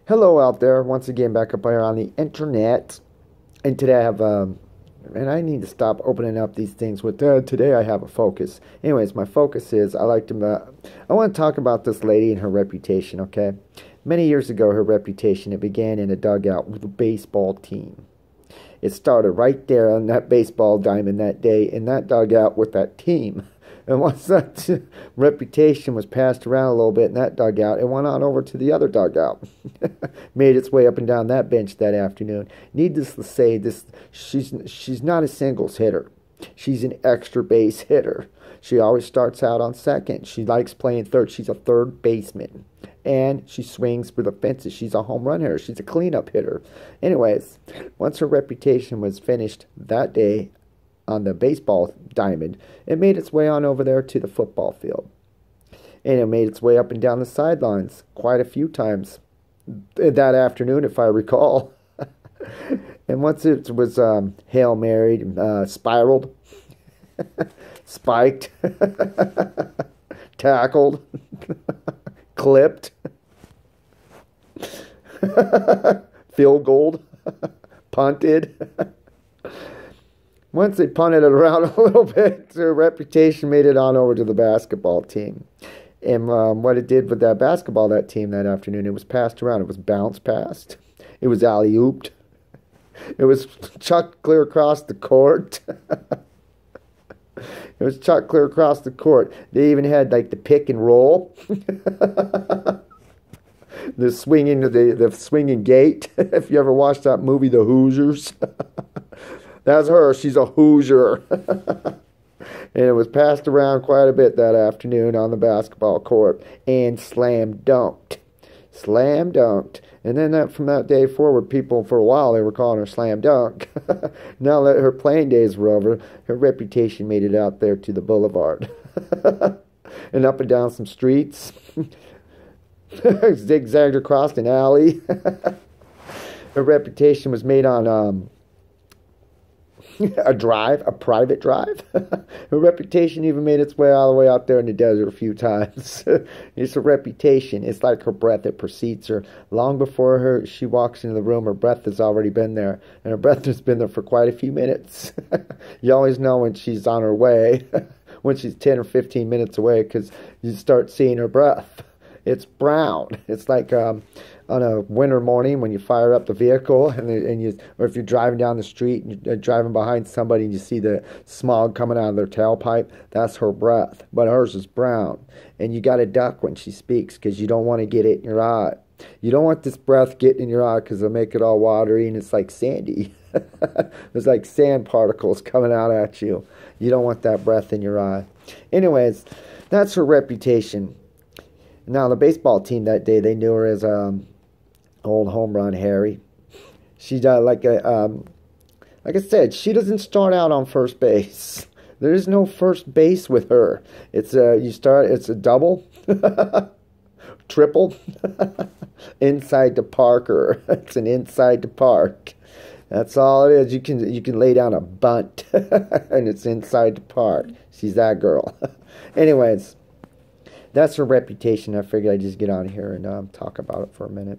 Hello out there, once again back up here on the internet. And today I have, and I need to stop opening up these things with, today I have a focus. Anyways, my focus is, I want to talk about this lady and her reputation, okay? Many years ago, her reputation, it began in a dugout with a baseball team. It started right there on that baseball diamond that day in that dugout with that team. And once that reputation was passed around a little bit in that dugout, it went on over to the other dugout. Made its way up and down that bench that afternoon. Needless to say, she's not a singles hitter. She's an extra base hitter. She always starts out on second. She likes playing third. She's a third baseman. And she swings for the fences. She's a home run hitter. She's a cleanup hitter. Anyways, once her reputation was finished that day on the baseball diamond, it made its way on over there to the football field. And it made its way up and down the sidelines quite a few times that afternoon, if I recall. And once it was Hail Married, spiraled, spiked, tackled, clipped, field goal, punted. Once they punted it around a little bit, their reputation made it on over to the basketball team. And what it did with that basketball, that team that afternoon, it was passed around. It was bounced past. It was alley-ooped. It was chucked clear across the court. It was chucked clear across the court. They even had like the pick and roll. The swinging gate. If you ever watched that movie, The Hoosiers. That's her. She's a Hoosier. And it was passed around quite a bit that afternoon on the basketball court. And slam dunked. Slam dunked. And then from that day forward, people for a while, they were calling her Slam Dunk. Now that her playing days were over, her reputation made it out there to the boulevard. And up and down some streets. Zigzagged across an alley. Her reputation was made on a private drive. Her reputation even made its way all the way out there in the desert a few times. It's a reputation. It's like her breath. It precedes her. Long before she walks into the room, her breath has already been there. And her breath has been there for quite a few minutes. You always know when she's on her way, when she's 10 or 15 minutes away, because you start seeing her breath. It's brown. It's like on a winter morning when you fire up the vehicle, or if you're driving down the street and you're driving behind somebody and you see the smog coming out of their tailpipe, that's her breath. But hers is brown. And you got to duck when she speaks because you don't want to get it in your eye. You don't want this breath getting in your eye because it'll make it all watery and it's like sandy. There's like sand particles coming out at you. You don't want that breath in your eye. Anyways, that's her reputation. Now, the baseball team that day, they knew her as old home run Harry. She like I said, she doesn't start out on first base. There is no first base with her. It's a double, triple, inside the parker. It's an inside the park. That's all it is. You can lay down a bunt, and it's inside the park. She's that girl. Anyways. That's her reputation. I figured I'd just get on here and talk about it for a minute.